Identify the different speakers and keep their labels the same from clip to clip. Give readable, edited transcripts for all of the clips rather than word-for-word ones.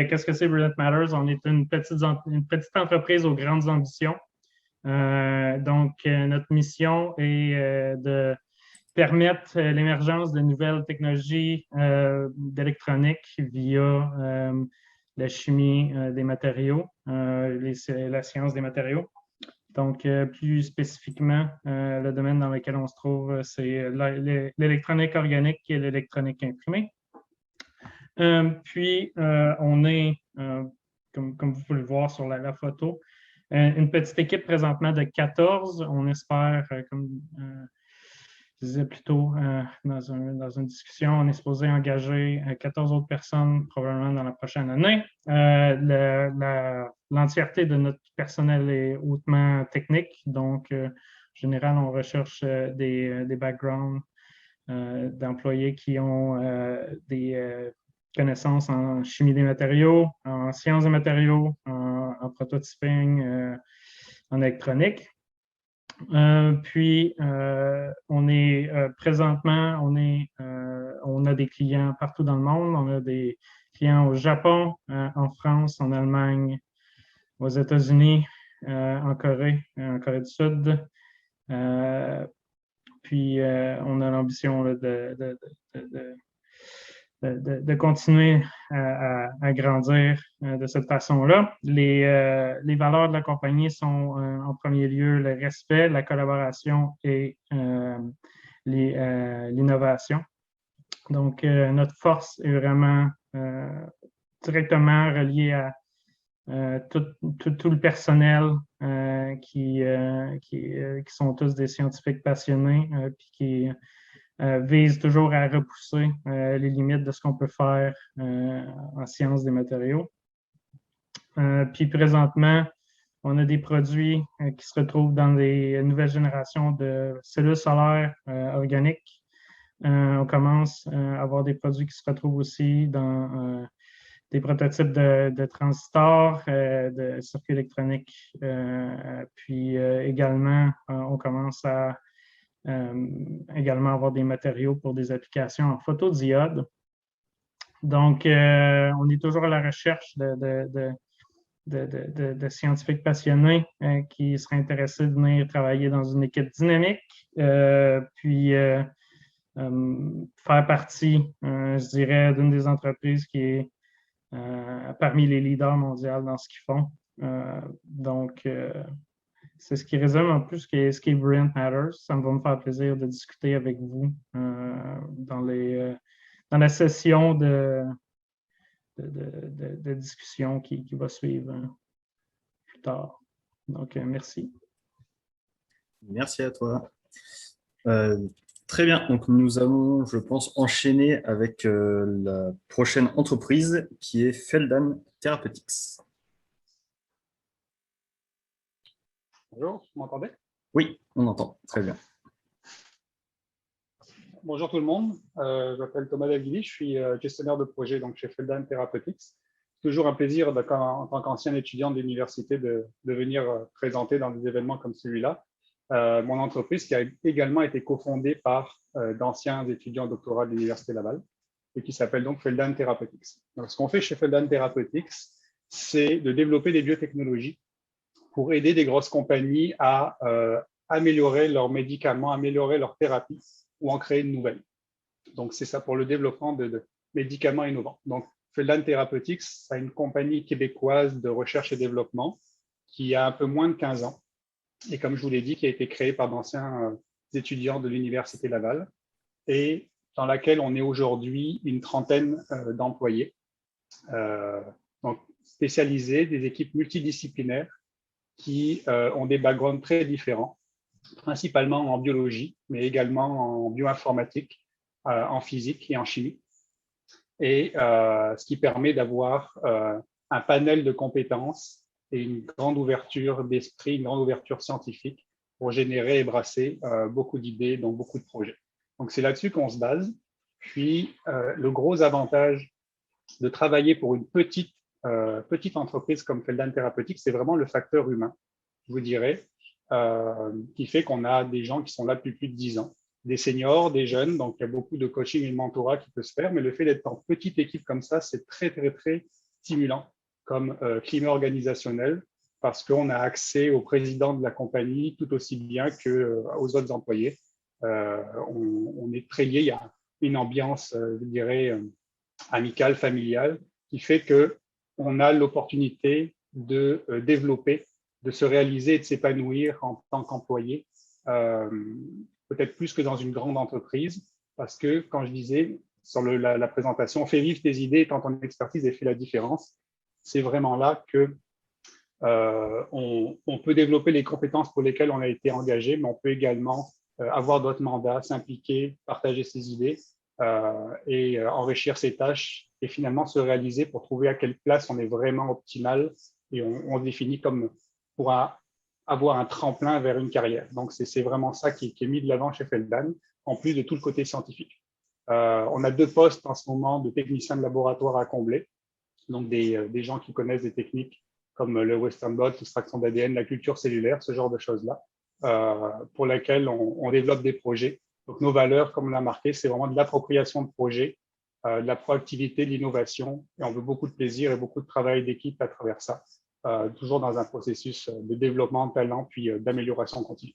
Speaker 1: qu'est-ce que c'est Brilliant Matters? On est une petite entreprise aux grandes ambitions. Notre mission est de permettre l'émergence de nouvelles technologies d'électronique via la chimie des matériaux, la science des matériaux. Donc, plus spécifiquement, le domaine dans lequel on se trouve, c'est l'électronique organique et l'électronique imprimée. On est, comme vous pouvez le voir sur la photo, une petite équipe présentement de 14. On espère, comme je disais plus tôt dans une discussion, on est supposé engager 14 autres personnes probablement dans la prochaine année. L'entièreté de notre personnel est hautement technique, donc en général, on recherche des backgrounds d'employés qui ont des connaissances en chimie des matériaux, en sciences des matériaux, en prototyping, en électronique. Présentement, on a des clients partout dans le monde. On a des clients au Japon, en France, en Allemagne, aux États-Unis, en Corée du Sud. On a l'ambition de continuer à grandir de cette façon-là. Les valeurs de la compagnie sont en premier lieu le respect, la collaboration et l'innovation. Donc, notre force est vraiment directement reliée à tout le personnel qui sont tous des scientifiques passionnés puis qui vise toujours à repousser les limites de ce qu'on peut faire en sciences des matériaux. Puis présentement, on a des produits qui se retrouvent dans les nouvelles générations de cellules solaires organiques. On commence à avoir des produits qui se retrouvent aussi dans des prototypes de transistors, de circuits électroniques. Également, on commence à également avoir des matériaux pour des applications en photodiode. Donc, on est toujours à la recherche de scientifiques passionnés qui seraient intéressés de venir travailler dans une équipe dynamique, faire partie, je dirais, d'une des entreprises qui est parmi les leaders mondiaux dans ce qu'ils font. C'est ce qui résume en plus ce qui est Brilliant Matters. Ça va me faire plaisir de discuter avec vous dans la session de discussion qui va suivre plus tard. Donc, merci.
Speaker 2: Merci à toi. Très bien. Donc, nous allons, je pense, enchaîner avec la prochaine entreprise qui est Feldan Therapeutics.
Speaker 3: Bonjour, vous m'entendez?
Speaker 2: Oui, on entend. Très bien.
Speaker 3: Bonjour tout le monde. Je m'appelle Thomas Davili, je suis gestionnaire de projet donc, chez Feldan Therapeutics. Toujours un plaisir en tant qu'ancien étudiant de l'université de venir présenter dans des événements comme celui-là. Mon entreprise qui a également été cofondée par d'anciens étudiants doctorats de l'Université Laval et qui s'appelle donc Feldan Therapeutics. Donc, ce qu'on fait chez Feldan Therapeutics, c'est de développer des biotechnologies pour aider des grosses compagnies à améliorer leurs médicaments, améliorer leurs thérapies ou en créer de nouvelles. Donc, c'est ça pour le développement de médicaments innovants. Donc, Feldan Therapeutics, c'est une compagnie québécoise de recherche et développement qui a un peu moins de 15 ans et comme je vous l'ai dit, qui a été créée par d'anciens étudiants de l'Université Laval et dans laquelle on est aujourd'hui une trentaine d'employés, donc spécialisés, des équipes multidisciplinaires qui ont des backgrounds très différents, principalement en biologie, mais également en bioinformatique, en physique et en chimie. Et ce qui permet d'avoir un panel de compétences et une grande ouverture d'esprit, une grande ouverture scientifique pour générer et brasser beaucoup d'idées, donc beaucoup de projets. Donc, c'est là-dessus qu'on se base. Puis, le gros avantage de travailler pour une petite entreprise comme Feldan Therapeutics, c'est vraiment le facteur humain, je vous dirais, qui fait qu'on a des gens qui sont là depuis plus de 10 ans, des seniors, des jeunes, donc il y a beaucoup de coaching et de mentorat qui peut se faire, mais le fait d'être en petite équipe comme ça, c'est très, très, très stimulant comme climat organisationnel parce qu'on a accès au président de la compagnie tout aussi bien qu'aux autres employés. On est très lié, il y a une ambiance, je dirais, amicale, familiale, qui fait qu'on a l'opportunité de développer, de se réaliser et de s'épanouir en tant qu'employé, peut-être plus que dans une grande entreprise, parce que, quand je disais sur la présentation, fais vivre tes idées tant ton expertise et fait la différence, c'est vraiment là que on peut développer les compétences pour lesquelles on a été engagé, mais on peut également avoir d'autres mandats, s'impliquer, partager ses idées et enrichir ses tâches et finalement se réaliser pour trouver à quelle place on est vraiment optimal et on définit comme pour avoir un tremplin vers une carrière. Donc, c'est vraiment ça qui est mis de l'avant chez Feldan, en plus de tout le côté scientifique. On a 2 postes en ce moment de techniciens de laboratoire à combler, donc des gens qui connaissent des techniques comme le Western blot, l'extraction d'ADN, la culture cellulaire, ce genre de choses-là, pour lesquelles on développe des projets. Donc, nos valeurs, comme on l'a marqué, c'est vraiment de l'appropriation de projets, de la proactivité, de l'innovation, et on veut beaucoup de plaisir et beaucoup de travail d'équipe à travers ça, toujours dans un processus de développement de talent, puis d'amélioration continue.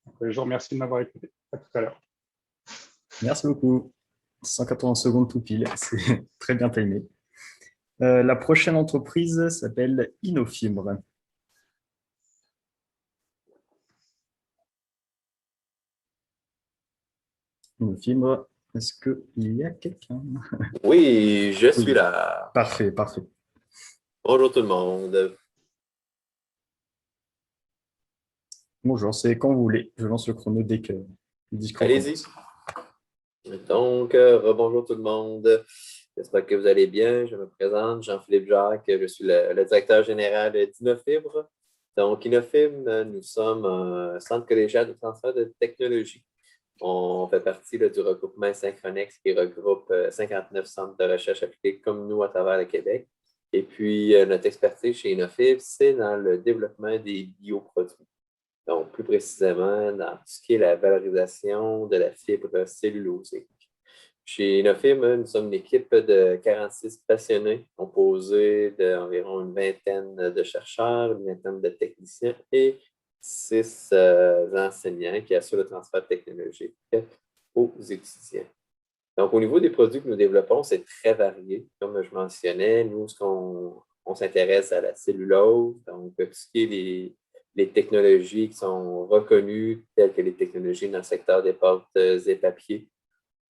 Speaker 3: Donc, je vous remercie de m'avoir écouté. À tout à l'heure.
Speaker 2: Merci beaucoup. 180 secondes tout pile, c'est très bien timé. La prochaine entreprise s'appelle Innofibre. Innofibre, est-ce qu'il y a quelqu'un?
Speaker 4: Oui, je suis là.
Speaker 2: Parfait, parfait.
Speaker 4: Bonjour tout le monde.
Speaker 2: Bonjour, c'est quand vous voulez. Je lance le chrono dès que le discours
Speaker 4: Allez-y.
Speaker 2: commence.
Speaker 4: Donc, rebonjour tout le monde. J'espère que vous allez bien. Je me présente, Jean-Philippe Jacques. Je suis le directeur général d'Innofibre. Donc, Innofibre, nous sommes un centre collégial de transfert de technologie. On fait partie du regroupement Synchronex qui regroupe 59 centres de recherche appliqués comme nous à travers le Québec. Et puis, notre expertise chez Innofibre, c'est dans le développement des bioproduits. Donc, plus précisément, dans tout ce qui est la valorisation de la fibre cellulosique. Chez Innofibre, nous sommes une équipe de 46 passionnés, composée d'environ une vingtaine de chercheurs, une vingtaine de techniciens et 6 enseignants qui assurent le transfert technologique aux étudiants. Donc, au niveau des produits que nous développons, c'est très varié. Comme je mentionnais, nous, on s'intéresse à la cellulose, donc tout ce qui est les technologies qui sont reconnues, telles que les technologies dans le secteur des pâtes et papiers.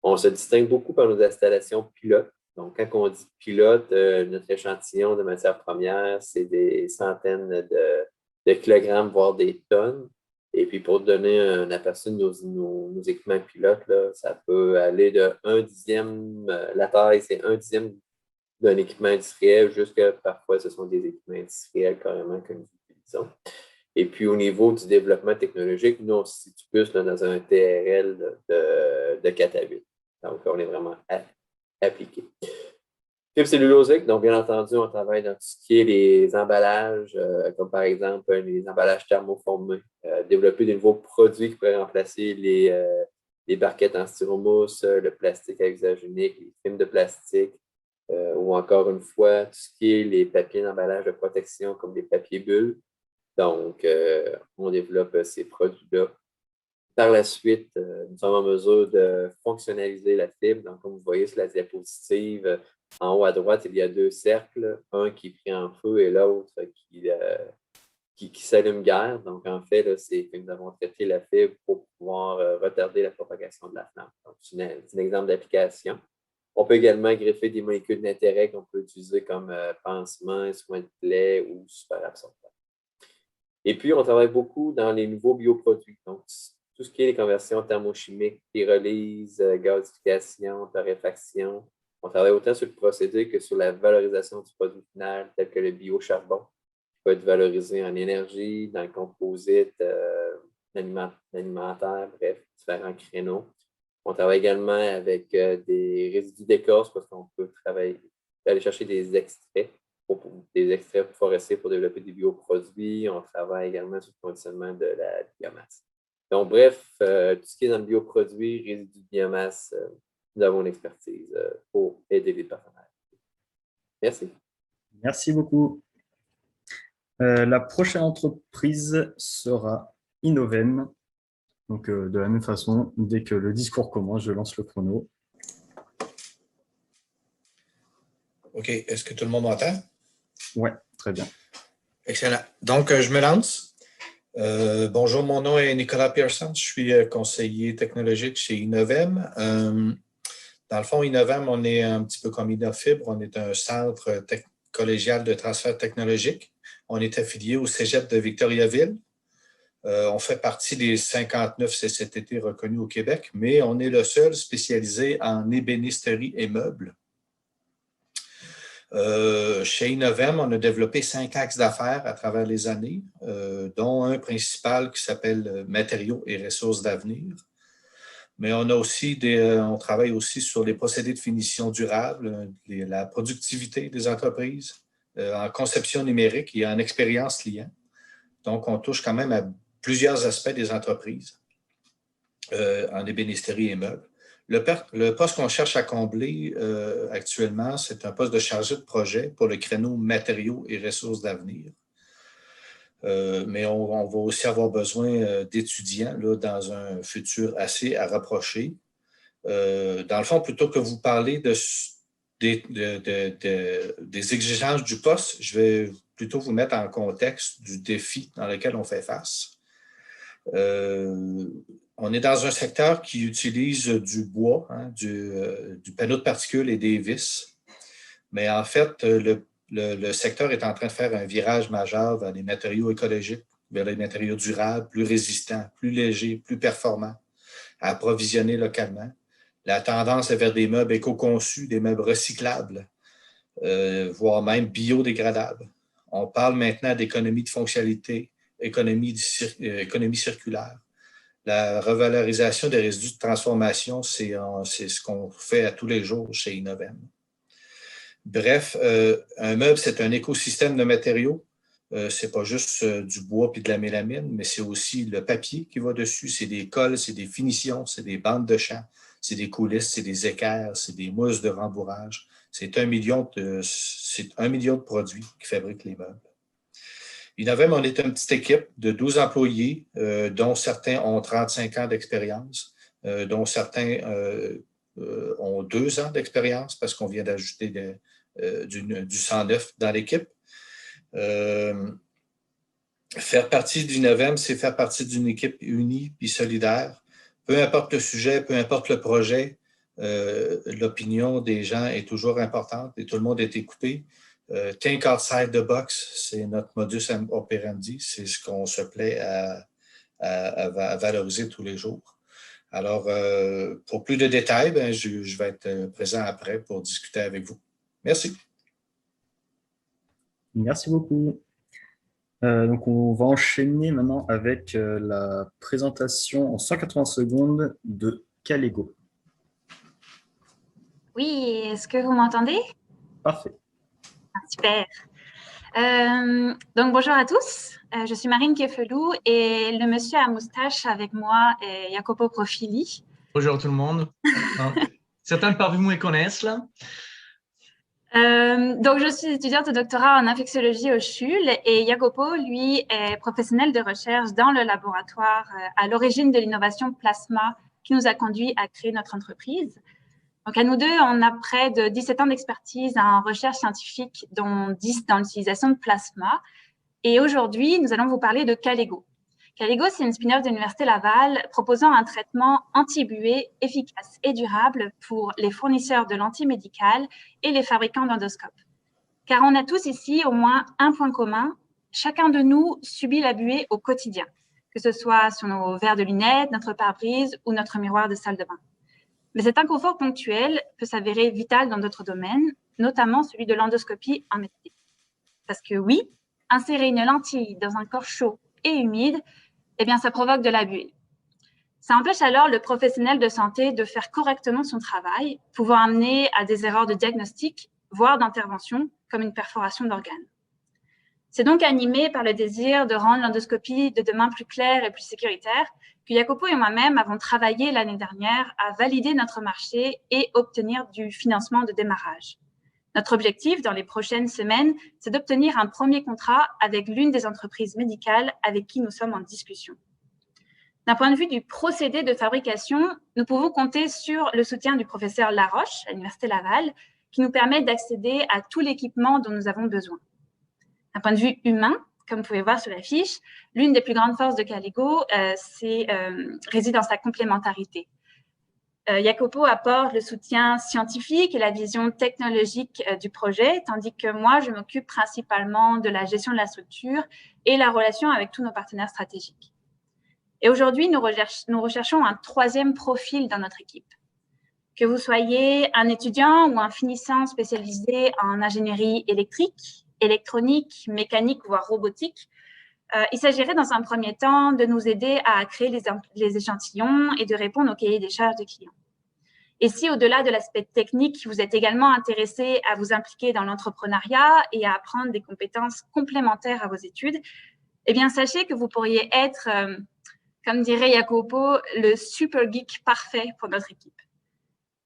Speaker 4: On se distingue beaucoup par nos installations pilotes. Donc, quand on dit pilote, notre échantillon de matières premières, c'est des centaines de kilogrammes, voire des tonnes. Et puis, pour donner un aperçu de nos équipements pilotes, là, ça peut aller de 1/10, la taille, c'est 1/10 d'un équipement industriel, jusqu'à parfois, ce sont des équipements industriels carrément que nous utilisons. Et puis, au niveau du développement technologique, nous, on se situe plus là, dans un TRL de 4 à 8. Donc, on est vraiment appliqué. Fibre cellulosique, donc bien entendu, on travaille dans tout ce qui est les emballages, comme par exemple les emballages thermoformés, développer de nouveaux produits qui pourraient remplacer les barquettes en styromousse, le plastique à usage unique, les films de plastique, ou encore une fois, tout ce qui est les papiers d'emballage de protection comme les papiers bulles. Donc, on développe ces produits-là. Par la suite, nous sommes en mesure de fonctionnaliser la fibre. Donc, comme vous voyez sur la diapositive, en haut à droite, il y a 2 cercles, un qui est pris en feu et l'autre qui s'allume guère. Donc, en fait, c'est que nous avons traité la fibre pour pouvoir retarder la propagation de la flamme. Donc, c'est un exemple d'application. On peut également greffer des molécules d'intérêt qu'on peut utiliser comme pansement, soin de plaie ou super absorbant. Et puis, on travaille beaucoup dans les nouveaux bioproduits. Donc, tout ce qui est les conversions thermochimiques, pyrolyse, gazification, torréfaction. On travaille autant sur le procédé que sur la valorisation du produit final, tel que le biocharbon, qui peut être valorisé en énergie, dans le composite, alimentaire, bref, différents créneaux. On travaille également avec des résidus d'écorce parce qu'on peut aller chercher des extraits forestiers pour développer des bioproduits. On travaille également sur le conditionnement de la biomasse. Donc, bref, tout ce qui est dans le bioproduit, résidus de biomasse, nous avons une expertise pour aider les partenaires. Merci.
Speaker 2: Merci beaucoup. La prochaine entreprise sera Innovem. Donc, de la même façon, dès que le discours commence, je lance le chrono.
Speaker 5: OK. Est-ce que tout le monde m'entend?
Speaker 2: Ouais, très bien.
Speaker 5: Excellent. Donc, je me lance. Bonjour, mon nom est Nicolas Pearson. Je suis conseiller technologique chez Innovem. Dans le fond, Innovem, on est un petit peu comme Innofibre. On est un centre collégial de transfert technologique. On est affilié au Cégep de Victoriaville. On fait partie des 59 CCTT reconnus au Québec, mais on est le seul spécialisé en ébénisterie et meubles. Chez Innovem, on a développé 5 axes d'affaires à travers les années, dont un principal qui s'appelle matériaux et ressources d'avenir. Mais on travaille aussi sur les procédés de finition durable, la productivité des entreprises, en conception numérique et en expérience client. Donc, on touche quand même à plusieurs aspects des entreprises en ébénisterie et meubles. Le poste qu'on cherche à combler actuellement, c'est un poste de chargé de projet pour le créneau matériaux et ressources d'avenir. Mais on va aussi avoir besoin d'étudiants là, dans un futur assez à rapprocher. Dans le fond, plutôt que vous parler des exigences du poste, je vais plutôt vous mettre en contexte du défi dans lequel on fait face. On est dans un secteur qui utilise du bois, hein, du panneau de particules et des vis. Mais en fait, le secteur est en train de faire un virage majeur vers les matériaux écologiques, vers les matériaux durables, plus résistants, plus légers, plus performants, à approvisionner localement. La tendance est vers des meubles éco-conçus, des meubles recyclables, voire même biodégradables. On parle maintenant d'économie de fonctionnalité, économie circulaire. La revalorisation des résidus de transformation, c'est ce qu'on fait à tous les jours chez Innovem. Bref, un meuble, c'est un écosystème de matériaux. Ce n'est pas juste du bois et de la mélamine, mais c'est aussi le papier qui va dessus. C'est des colles, c'est des finitions, c'est des bandes de champ, c'est des coulisses, c'est des équerres, c'est des mousses de rembourrage. C'est 1 million de produits qui fabriquent les meubles. Innovem, on est une petite équipe de 12 employés, dont certains ont 35 ans d'expérience, dont certains ont 2 ans d'expérience parce qu'on vient d'ajouter du 109 dans l'équipe. Faire partie d'Innovem, c'est faire partie d'une équipe unie et solidaire. Peu importe le sujet, peu importe le projet, l'opinion des gens est toujours importante et tout le monde est écouté. Think outside the box, c'est notre modus operandi, c'est ce qu'on se plaît à valoriser tous les jours. Alors, pour plus de détails, je vais être présent après pour discuter avec vous. Merci.
Speaker 2: Merci beaucoup. Donc, on va enchaîner maintenant avec la présentation en 180 secondes de Calego.
Speaker 6: Oui, est-ce que vous m'entendez?
Speaker 2: Parfait.
Speaker 6: Super. Donc, bonjour à tous. Je suis Marine Kefelou et le monsieur à moustache avec moi est Jacopo Profili.
Speaker 7: Bonjour tout le monde. Certains parmi vous me connaissent là.
Speaker 6: Donc, je suis étudiante de doctorat en infectiologie au CHUL et Jacopo, lui, est professionnel de recherche dans le laboratoire à l'origine de l'innovation plasma qui nous a conduit à créer notre entreprise. Donc, à nous deux, on a près de 17 ans d'expertise en recherche scientifique, dont 10 dans l'utilisation de plasma. Et aujourd'hui, nous allons vous parler de Calego. Calego, c'est une spin-off de l'Université Laval proposant un traitement anti-buée efficace et durable pour les fournisseurs de lentilles médicales et les fabricants d'endoscopes. Car on a tous ici au moins un point commun, chacun de nous subit la buée au quotidien, que ce soit sur nos verres de lunettes, notre pare-brise ou notre miroir de salle de bain. Mais cet inconfort ponctuel peut s'avérer vital dans d'autres domaines, notamment celui de l'endoscopie en médecine. Parce que oui, insérer une lentille dans un corps chaud et humide, eh bien, ça provoque de la buée. Ça empêche alors le professionnel de santé de faire correctement son travail, pouvant amener à des erreurs de diagnostic, voire d'intervention, comme une perforation d'organes. C'est donc animé par le désir de rendre l'endoscopie de demain plus claire et plus sécuritaire que Jacopo et moi-même avons travaillé l'année dernière à valider notre marché et obtenir du financement de démarrage. Notre objectif dans les prochaines semaines, c'est d'obtenir un premier contrat avec l'une des entreprises médicales avec qui nous sommes en discussion. D'un point de vue du procédé de fabrication, nous pouvons compter sur le soutien du professeur Laroche à l'Université Laval, qui nous permet d'accéder à tout l'équipement dont nous avons besoin. D'un point de vue humain, comme vous pouvez voir sur la fiche, l'une des plus grandes forces de Caligo réside dans sa complémentarité. Jacopo apporte le soutien scientifique et la vision technologique du projet, tandis que moi, je m'occupe principalement de la gestion de la structure et la relation avec tous nos partenaires stratégiques. Et aujourd'hui, nous recherchons un troisième profil dans notre équipe. Que vous soyez un étudiant ou un finissant spécialisé en ingénierie électrique, électronique, mécanique, voire robotique, il s'agirait dans un premier temps de nous aider à créer les échantillons et de répondre aux cahiers des charges des clients. Et si, au-delà de l'aspect technique, vous êtes également intéressé à vous impliquer dans l'entrepreneuriat et à apprendre des compétences complémentaires à vos études, eh bien, sachez que vous pourriez être, comme dirait Jacopo, le super geek parfait pour notre équipe.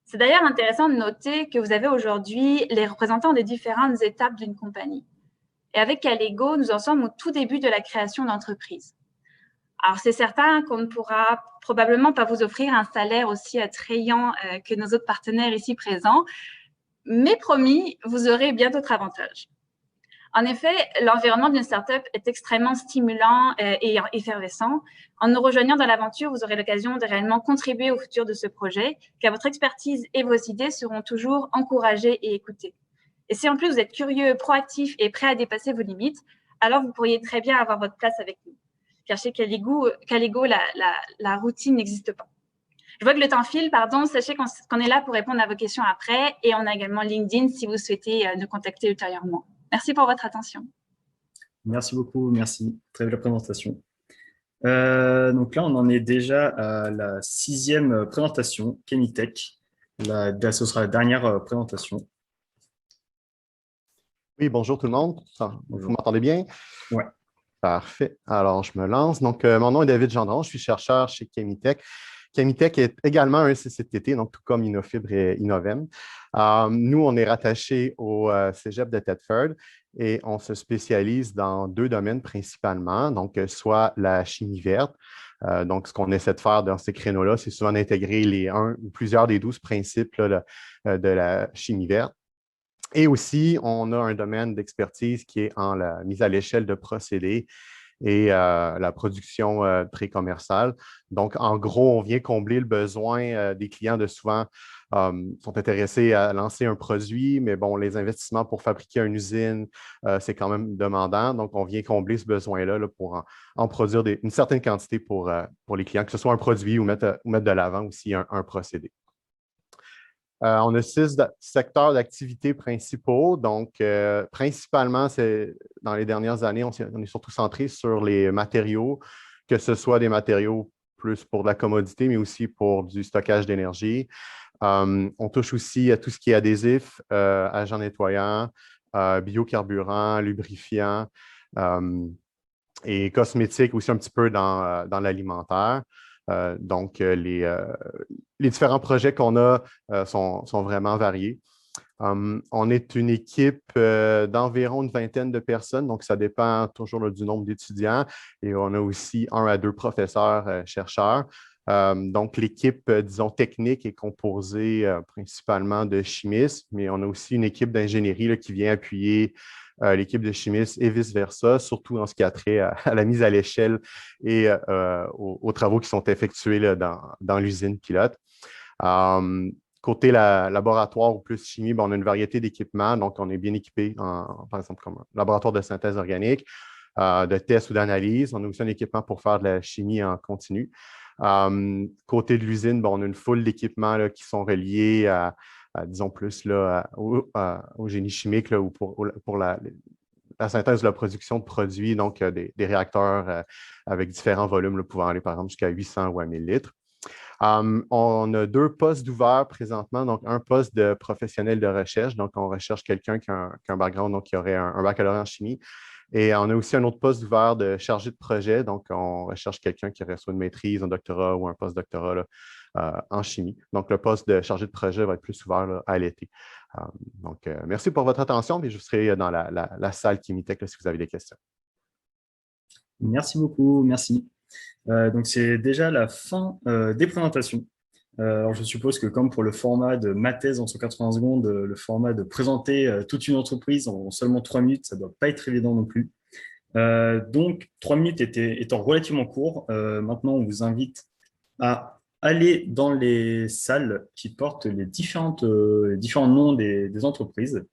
Speaker 6: C'est d'ailleurs intéressant de noter que vous avez aujourd'hui les représentants des différentes étapes d'une compagnie. Et avec Caligo, nous en sommes au tout début de la création d'entreprise. Alors, c'est certain qu'on ne pourra probablement pas vous offrir un salaire aussi attrayant que nos autres partenaires ici présents, mais promis, vous aurez bien d'autres avantages. En effet, l'environnement d'une startup est extrêmement stimulant et effervescent. En nous rejoignant dans l'aventure, vous aurez l'occasion de réellement contribuer au futur de ce projet, car votre expertise et vos idées seront toujours encouragées et écoutées. Et si en plus vous êtes curieux, proactif et prêt à dépasser vos limites, alors vous pourriez très bien avoir votre place avec nous. Car chez Caligo, la routine n'existe pas. Je vois que le temps file, pardon. Sachez qu'on est là pour répondre à vos questions après. Et on a également LinkedIn si vous souhaitez nous contacter ultérieurement. Merci pour votre attention.
Speaker 2: Merci beaucoup, merci. Très belle présentation. Donc là, on en est déjà à la 6e présentation, Chemitech. Ce sera la dernière présentation.
Speaker 8: Oui, bonjour tout le monde. Vous m'entendez bien?
Speaker 2: Oui.
Speaker 8: Parfait. Alors, je me lance. Donc, mon nom est David Gendron. Je suis chercheur chez Chemitech. Chemitech est également un CCTT, donc tout comme Innofibre et Innovem. Nous, on est rattachés au Cégep de Thetford et on se spécialise dans 2 domaines principalement, donc soit la chimie verte. Donc, ce qu'on essaie de faire dans ces créneaux-là, c'est souvent d'intégrer les 1 ou plusieurs des 12 principes là, de la chimie verte. Et aussi, on a un domaine d'expertise qui est en la mise à l'échelle de procédés et la production pré-commerciale. Donc, en gros, on vient combler le besoin des clients de souvent sont intéressés à lancer un produit, mais bon, les investissements pour fabriquer une usine, c'est quand même demandant. Donc, on vient combler ce besoin-là là, pour en produire une certaine quantité pour les clients, que ce soit un produit ou mettre de l'avant aussi un procédé. On a 6 secteurs d'activité principaux. Donc, principalement, dans les dernières années, on est surtout centré sur les matériaux, que ce soit des matériaux plus pour de la commodité, mais aussi pour du stockage d'énergie. On touche aussi à tout ce qui est adhésif, agents nettoyants, biocarburants, lubrifiants et cosmétiques aussi un petit peu dans l'alimentaire. Donc, les différents projets qu'on a sont vraiment variés. On est une équipe d'environ une vingtaine de personnes, donc ça dépend toujours du nombre d'étudiants. Et on a aussi 1 à 2 professeurs chercheurs. Donc, l'équipe, disons, technique est composée principalement de chimistes, mais on a aussi une équipe d'ingénierie qui vient appuyer l'équipe de chimistes et vice-versa, surtout en ce qui a trait à la mise à l'échelle et aux travaux qui sont effectués là, dans l'usine pilote. Côté laboratoire ou plus chimie, on a une variété d'équipements, donc on est bien équipé, par exemple, comme un laboratoire de synthèse organique, de tests ou d'analyse. On a aussi un équipement pour faire de la chimie en continu. Côté de l'usine, on a une foule d'équipements qui sont reliés à disons plus là, au génie chimique là, ou pour la synthèse de la production de produits, donc des réacteurs avec différents volumes là, pouvant aller par exemple jusqu'à 800 ou à 1000 litres. On a 2 postes d'ouverts présentement, donc un poste de professionnel de recherche, donc on recherche quelqu'un qui a un background, donc qui aurait un baccalauréat en chimie, Et on a aussi un autre poste ouvert de chargé de projet. Donc, on recherche quelqu'un qui aurait soit une maîtrise, un doctorat ou un post-doctorat en chimie. Donc, le poste de chargé de projet va être plus ouvert là, à l'été. Donc, merci pour votre attention. Puis je serai dans la salle Chemitech si vous avez des questions.
Speaker 2: Merci beaucoup, merci. Donc, c'est déjà la fin des présentations. Alors, je suppose que comme pour le format de ma thèse en 180 secondes, le format de présenter toute une entreprise en seulement 3 minutes, ça ne doit pas être évident non plus. Donc, 3 minutes étant relativement court, maintenant, on vous invite à aller dans les salles qui portent les différents noms des entreprises.